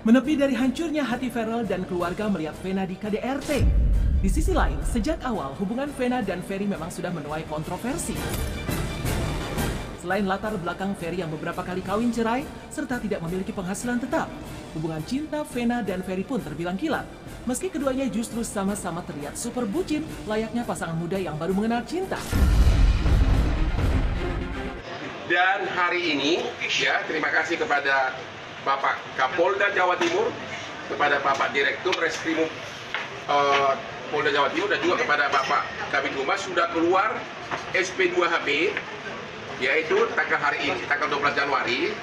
Menepi dari hancurnya hati Ferel dan keluarga melihat Vena di KDRT. Di sisi lain, sejak awal hubungan Vena dan Ferry memang sudah menuai kontroversi. Selain latar belakang Ferry yang beberapa kali kawin cerai serta tidak memiliki penghasilan tetap, hubungan cinta Vena dan Ferry pun terbilang kilat. Meski keduanya justru sama-sama terlihat super bucin, layaknya pasangan muda yang baru mengenal cinta. Dan hari ini, ya, terima kasih kepada Bapak Kapolda Jawa Timur, kepada Bapak Direktur Reskrimum Polda Jawa Timur, dan juga kepada Bapak Kabid Humas sudah keluar SP2HB, yaitu tanggal hari ini, tanggal 12 Januari,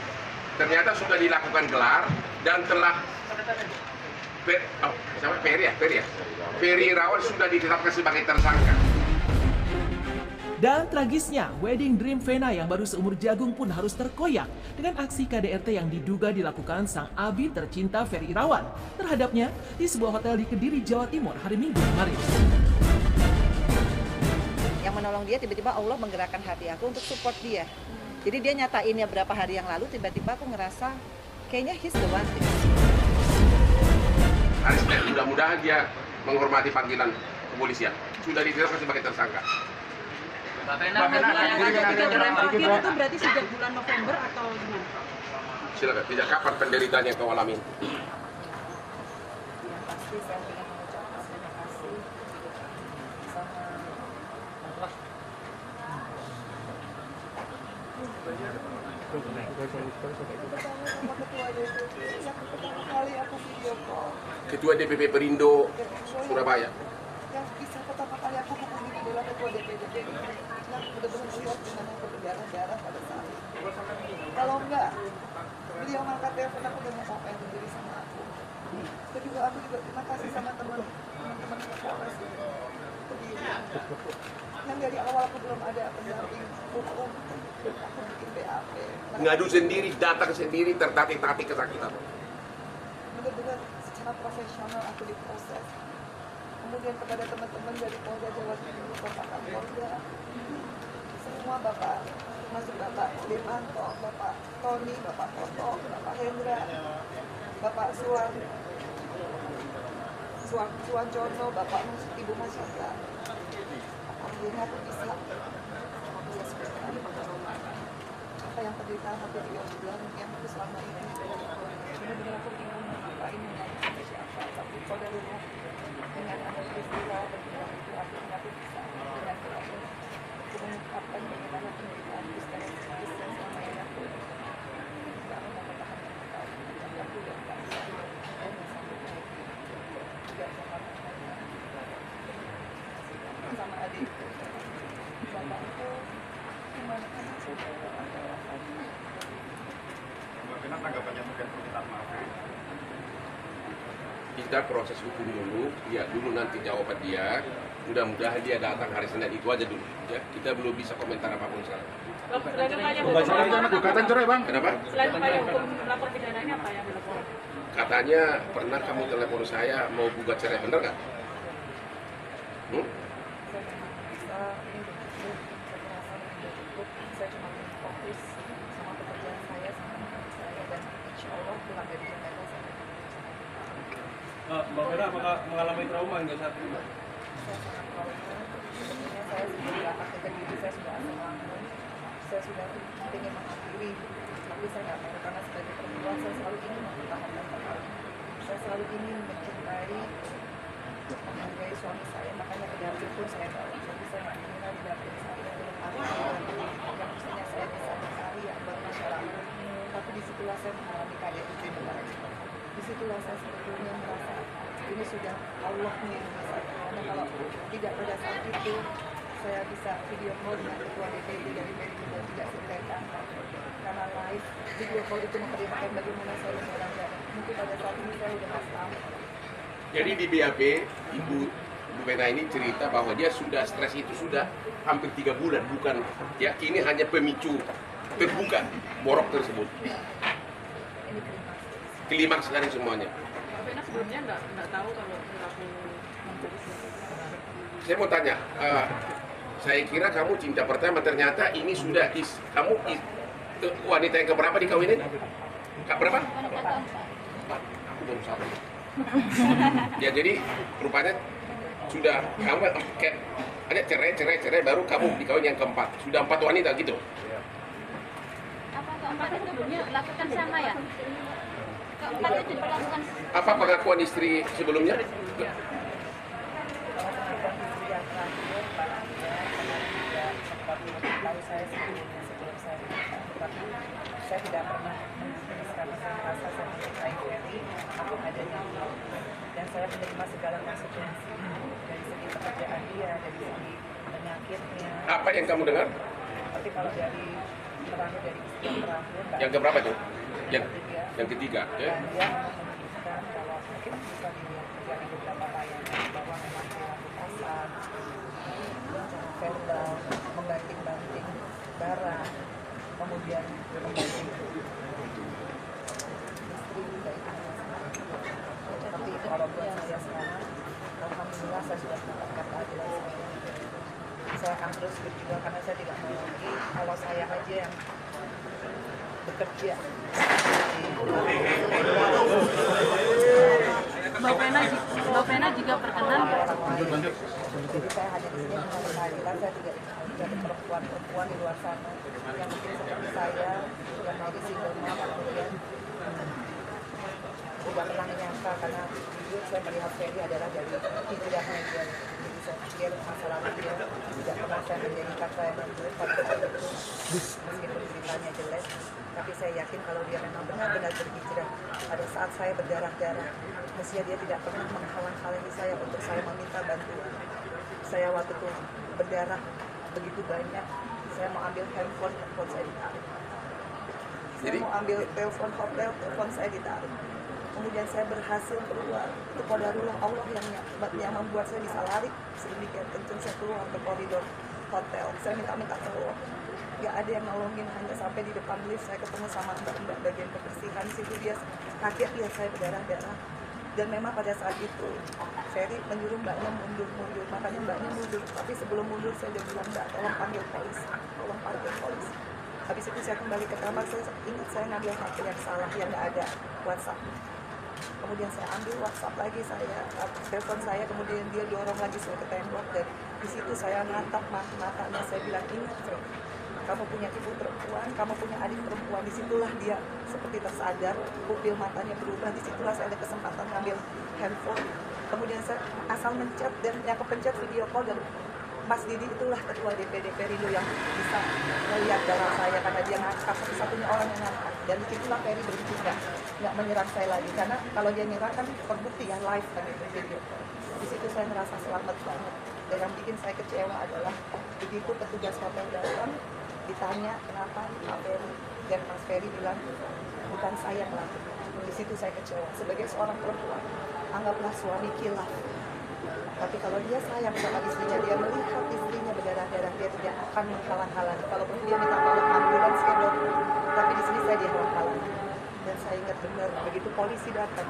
ternyata sudah dilakukan gelar dan telah Ferry Irawan sudah ditetapkan sebagai tersangka. Dan tragisnya, wedding dream Vena yang baru seumur jagung pun harus terkoyak dengan aksi KDRT yang diduga dilakukan sang abi tercinta Ferry Irawan terhadapnya di sebuah hotel di Kediri, Jawa Timur hari Minggu kemarin. Yang menolong dia, tiba-tiba Allah menggerakkan hati aku untuk support dia. Jadi dia nyatainnya berapa hari yang lalu, tiba-tiba aku ngerasa kayaknya he's the one. Mudah-mudahan dia menghormati panggilan kepolisian. Sudah ditetapkan sebagai tersangka. Mbak Vena, itu berarti sejak bulan November atau gimana? Silakan, sejak kapan penderitaannya kau alami? Yang pasti saya ingin mengucapkan terima kasih Ketua DPP Perindo Surabaya. yang bisa pertama kali aku hubungi adalah ketua DPD yang benar-benar melihat gimana berdarah-darah pada saat itu. Kalau enggak, beliau ngangkat telepon, aku udah mau apa yang terjadi sama aku. Aku juga terima kasih sama teman-teman Polres yang dari awal aku belum ada pendamping hukum, aku bikin BAP. Ngadu sendiri, datang sendiri, tertatih-tatih kesakitan. Benar-benar secara profesional aku diproses. Kemudian kepada teman-teman dari Polda Jawa Timur, Bapak Kapolda, semua Bapak, masuk Bapak Demanto, Bapak Tony, Bapak Toto, Bapak Hendra, Bapak Suwancono, Bapak Ibu Masyaka. Akhirnya aku bisa sebutkan apa yang terjadi hati beliau bilang yang aku selama ini. Benar-benar aku bingung ngapain dengan siapa, tapi pada rumah dengan ada peristiwa bergerak itu akhirnya aku bisa dengan terakhir aku mengungkapkan bagaimana penderitaan secara psikis dan selama ini aku tidak mengatakan tapi aku tidak bisa dan sampai baik tidak sama adik bapak itu gimana kan aku Bagaimana tanggapannya terkait permintaan maaf? Kita proses hukum dulu, lihat dulu nanti jawaban dia. Mudah-mudahan dia datang hari Senin, itu aja dulu. Ya, kita belum bisa komentar apapun sekarang. Gugatan cerai, Bang. Kenapa? Selain upaya hukum lapor pidananya apa yang dilakukan? Katanya pernah kamu telepon saya mau gugat cerai, bener nggak? saya cuma fokus sama pekerjaan saya, sama anak saya, dan insya Allah pulang dari Jakarta saya Mbak Vena, apakah mengalami trauma hingga saat ini? saya sangat trauma. Sebenarnya saya sebagai anak kecil saya sudah asal langsung, saya sudah ingin mengakhiri, tapi saya nggak mau karena sebagai perempuan saya selalu ingin mempertahankan hal. Saya selalu ingin mencintai, menghargai suami saya, makanya ke dapur pun saya bawa, tapi saya nggak ingin di dapur saya yang mestinya saya bisa berkarya buat masyarakat. Tapi disitulah saya mengalami KDRT. Disitulah saya sebetulnya merasa ini sudah Allah mengirim saya. Karena kalau tidak pada saat itu saya bisa video call dengan ketua DPD dari Medan dan tidak ceritakan karena live video call itu memperlihatkan bagaimana saya berada. Mungkin pada saat ini saya sudah nggak tahu. Jadi di BAP, Ibu Vena ini cerita bahwa dia sudah stres itu sudah hampir 3 bulan, bukan ya, kini hanya pemicu terbuka borok tersebut. Klimaks dari semuanya. Vena sebelumnya nggak tahu kalau perilaku Saya mau tanya, saya kira kamu cinta pertama, ternyata ini sudah wanita yang keberapa dikawinin? Kak berapa? belum sama. Ya jadi rupanya sudah kamu kayak ada cerai baru kamu dikawin yang keempat. Sudah 4 wanita gitu. Apa keempat itu sebelumnya lakukan sama ya? Keempat itu diperlakukan. Apa pengakuan istri sebelumnya? Tahu saya sebelumnya sebelum saya menikah, tetapi saya tidak pernah menangis karena saya merasa saya mencintai Ferry aku adanya dia, dan saya menerima segala konsekuensi dari segi pekerjaan dia, dari segi penyakitnya. Apa yang kamu dengar? Tapi kalau dari terakhir dari istri yang terakhir, Yang keberapa tuh? ketiga, Yang ketiga, ya. dan dia menyebutkan kalau mungkin bisa dilihat dari beberapa tayangan bahwa memang perilaku kasar, verbal, membanting-banting barang, kemudian membanting istri juga itu. Tapi kalau buat saya sekarang, alhamdulillah saya sudah mendapatkan keadilan saya. Saya akan terus berjuang karena saya tidak mau lagi kalau saya aja yang bekerja. Mbak Vena juga berkenan. Jadi saya hanya di sini mencari keadilan. Saya tidak dari perempuan-perempuan di luar sana yang mungkin seperti saya yang mau single mom, kemudian tidak pernah menyangka karena jujur saya melihat Ferry adalah dari hijrahnya dia. Jadi saya pikir masalah dia tidak pernah saya menjadikan saya menurut pada saat itu meskipun ceritanya jelek. Tapi saya yakin kalau dia memang benar-benar berhijrah pada saat saya berdarah-darah, mestinya dia tidak pernah menghalang-halangi saya untuk saya meminta bantuan. Saya waktu itu berdarah begitu banyak, saya mau ambil handphone saya ditarik. Saya mau ambil telepon hotel, telepon saya ditarik. Kemudian saya berhasil keluar. Itu qadarullah Allah yang membuat saya bisa lari sedemikian kencang. Saya keluar ke koridor hotel. Saya minta tolong. Gak ada yang nolongin, hanya sampai di depan lift saya ketemu sama mbak-mbak bagian kebersihan. Situ dia kaget lihat saya berdarah-darah. Dan memang pada saat itu Ferry menyuruh mbaknya mundur, makanya mbaknya mundur. Tapi sebelum mundur saya udah bilang, mbak tolong panggil polisi, tolong panggil polisi. Habis itu saya kembali ke kamar, saya ingat saya ngambil HP yang salah, yang nggak ada WhatsApp. Kemudian saya ambil WhatsApp lagi, saya telepon saya, kemudian dia dorong lagi saya ke tembok, dan di situ saya natap matanya, saya bilang, ini kamu punya ibu perempuan, kamu punya adik perempuan. Disitulah dia seperti tersadar, pupil matanya berubah. Disitulah saya ada kesempatan ngambil handphone. Kemudian saya asal mencet dan yang kepencet video call, dan Mas Didi itulah ketua DPD Perindo yang bisa melihat darah saya karena dia ngangkat, satu-satunya orang yang ngangkat. Dan disitulah Ferry berhenti nggak menyerang saya lagi, karena kalau dia nyerang kan terbukti ya live kan itu video call. Di situ saya merasa selamat banget. Dan yang bikin saya kecewa adalah begitu petugas hotel datang, ditanya kenapa Pak Ferry, dan Mas Ferry bilang bukan saya melakukan. Di situ saya kecewa. Sebagai seorang perempuan, anggaplah suami kilaf. Tapi kalau dia sayang sama istrinya, dia melihat istrinya berdarah-darah, dia tidak akan menghalang-halangi. Kalaupun dia minta tolong ambulans ke dokter, tapi di sini saya dihalang-halangi. Dan saya ingat benar, begitu polisi datang,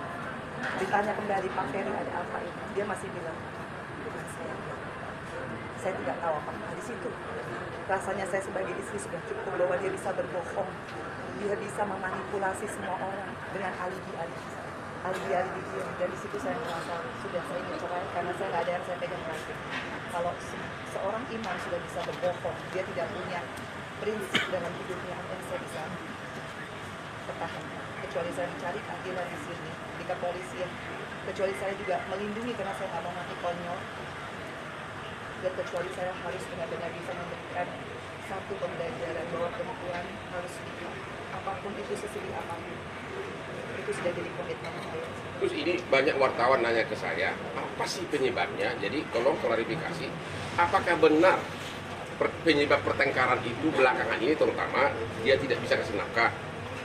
ditanya kembali Pak Ferry ada apa ini, dia masih bilang bukan saya. Saya tidak tahu apa-apa di situ. Rasanya saya sebagai istri sudah cukup bahwa dia bisa berbohong, dia bisa memanipulasi semua orang dengan alibi-alibi dia. Dan di situ saya merasa sudah saya ingin cerai karena saya nggak ada yang saya pegang lagi. Kalau seorang imam sudah bisa berbohong, dia tidak punya prinsip dalam hidupnya, apa yang saya bisa pertahankan. Kecuali saya mencari keadilan di sini di kepolisian. Kecuali saya juga melindungi karena saya nggak mau mati konyol. Dan kecuali saya harus benar-benar bisa memberikan satu pembelajaran bahwa perempuan harus apapun itu sesedih apapun. Itu sudah jadi komitmen saya. Terus ini banyak wartawan nanya ke saya, apa sih penyebabnya? Jadi tolong klarifikasi, apakah benar penyebab pertengkaran itu belakangan ini terutama dia tidak bisa kasih nafkah,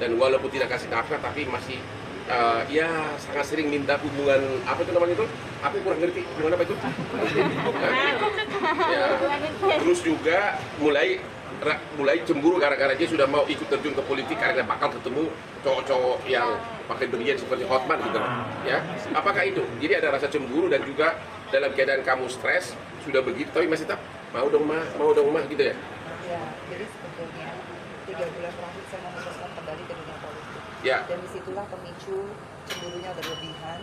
dan walaupun tidak kasih nafkah tapi masih ya sangat sering minta hubungan apa itu namanya itu? Apa kurang ngerti hubungan apa itu? Ya. Terus juga mulai cemburu gara-gara dia sudah mau ikut terjun ke politik karena bakal ketemu cowok-cowok yang pakai berlian seperti Hotman gitu ya. Apakah itu? Jadi ada rasa cemburu dan juga dalam keadaan kamu stres sudah begitu tapi masih tetap mau dong mah gitu ya. Ya, jadi sebetulnya 3 3 bulan terakhir saya memutuskan kembali ke dunia politik. Ya. Dan disitulah pemicu cemburunya berlebihan.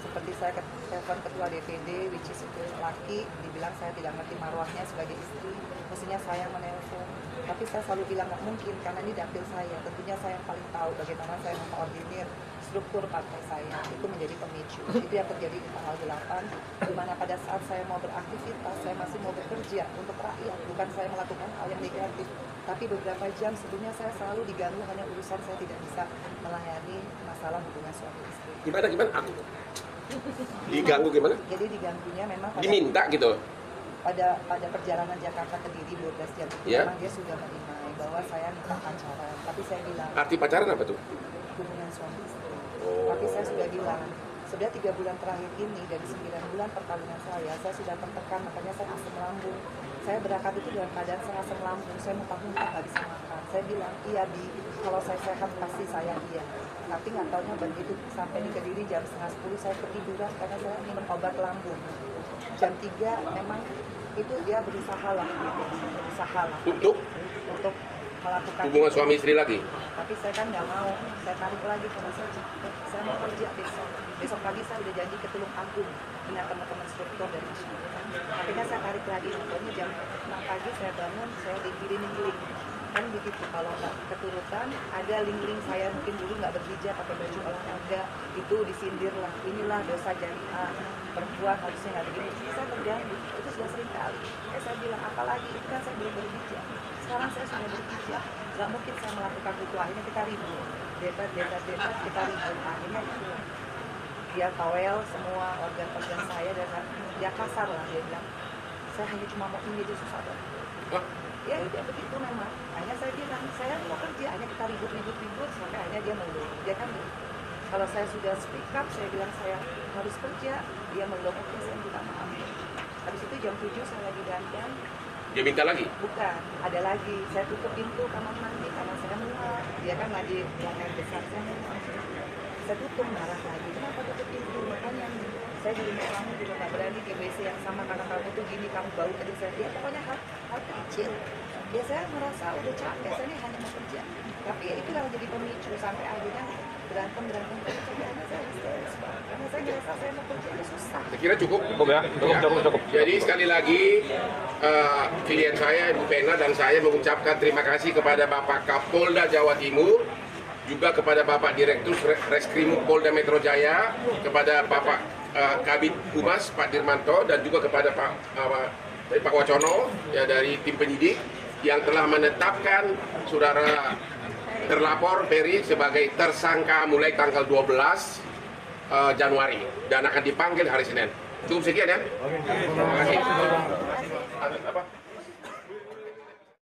Seperti saya telepon ketua DPD, which is itu laki, dibilang saya tidak ngerti marwahnya sebagai istri, mestinya saya menelpon. Tapi saya selalu bilang nggak mungkin, karena ini dapil saya. Tentunya saya yang paling tahu bagaimana saya mengkoordinir struktur partai saya. Itu menjadi pemicu. Itu yang terjadi di tanggal 8, di mana pada saat saya mau beraktivitas, saya masih mau bekerja untuk rakyat, bukan saya melakukan hal yang negatif. Tapi beberapa jam sebelumnya saya selalu diganggu hanya urusan saya tidak bisa melayani masalah hubungan suami istri. Gimana? Aku diganggu gimana? Jadi diganggunya memang Diminta gitu. pada perjalanan Jakarta ke Didi 12 jam itu Ya. memang dia sudah menimai bahwa saya minta pacaran. Tapi saya bilang Arti pacaran apa tuh? hubungan suami istri. Oh. Tapi saya sudah bilang sudah 3 bulan terakhir ini dari 9 bulan perkawinan saya sudah tertekan, makanya saya asam lambung. Saya berangkat itu dalam keadaan saya asam lambung, saya muntah-muntah nggak bisa makan. Saya bilang iya Bi, kalau saya sehat pasti saya iya. Tapi nggak taunya begitu sampai di Kediri jam 9:30 saya ketiduran karena saya minum obat lambung. Jam 3 memang itu dia berusaha lah Untuk untuk melakukan hubungan itu. suami istri lagi. Tapi saya kan nggak mau, saya tarik lagi karena saya mau kerja besok pagi saya udah janji ke Tulung Agung dengan teman-teman struktur dari masyarakat. Akhirnya saya tarik lagi, pokoknya jam 6 pagi saya bangun, saya dikirim link. Kan begitu, kalau nggak keturutan, ada link-link saya mungkin dulu nggak berhijab pakai baju olahraga, itu disindir lah, inilah dosa jariah, perempuan harusnya nggak begini. Saya terganggu, itu sudah sering kali. Saya bilang, apalagi, itu kan saya belum berhijab. Sekarang saya sudah berhijab, nggak mungkin saya melakukan itu, akhirnya kita ribut. Debat, kita ribut. Akhirnya itu, dia towel semua organ-organ saya, dan dia kasar lah, dia bilang, saya hanya cuma mau ini, dia susah banget. Ya udah begitu memang. Hanya saya bilang, saya mau kerja, hanya kita ribut sampai akhirnya dia meluk. Dia kan kalau saya sudah speak up, saya bilang saya harus kerja, dia meluk. Oke, saya minta maaf. Habis itu jam 7 saya lagi dandan. Dia minta lagi? Bukan, ada lagi. Saya tutup pintu kamar mandi karena saya mual. Dia kan lagi buang air besar, saya mual. Saya tutup, marah lagi. Kenapa tutup pintu? Makanya saya di rumah kamu juga nggak berani ke WC yang sama karena kamu tuh gini, kamu bau tadi saya. Ya pokoknya hal kecil. Ya saya merasa udah capek, saya ini hanya mau kerja. Tapi ya itulah menjadi pemicu sampai akhirnya berantem sampai akhirnya saya histeris banget. Karena saya merasa saya mau kerja ini susah. Saya kira cukup. Cukup. Jadi sekali lagi klien saya Ibu Vena dan saya mengucapkan terima kasih kepada Bapak Kapolda Jawa Timur, juga kepada Bapak Direktur Reskrim Polda Metro Jaya, kepada Bapak Kabid Humas Pak Dirmanto, dan juga kepada Pak Wacono ya, dari tim penyidik yang telah menetapkan saudara terlapor Ferry sebagai tersangka mulai tanggal 12 Januari dan akan dipanggil hari Senin. Cukup sekian ya. Terima kasih.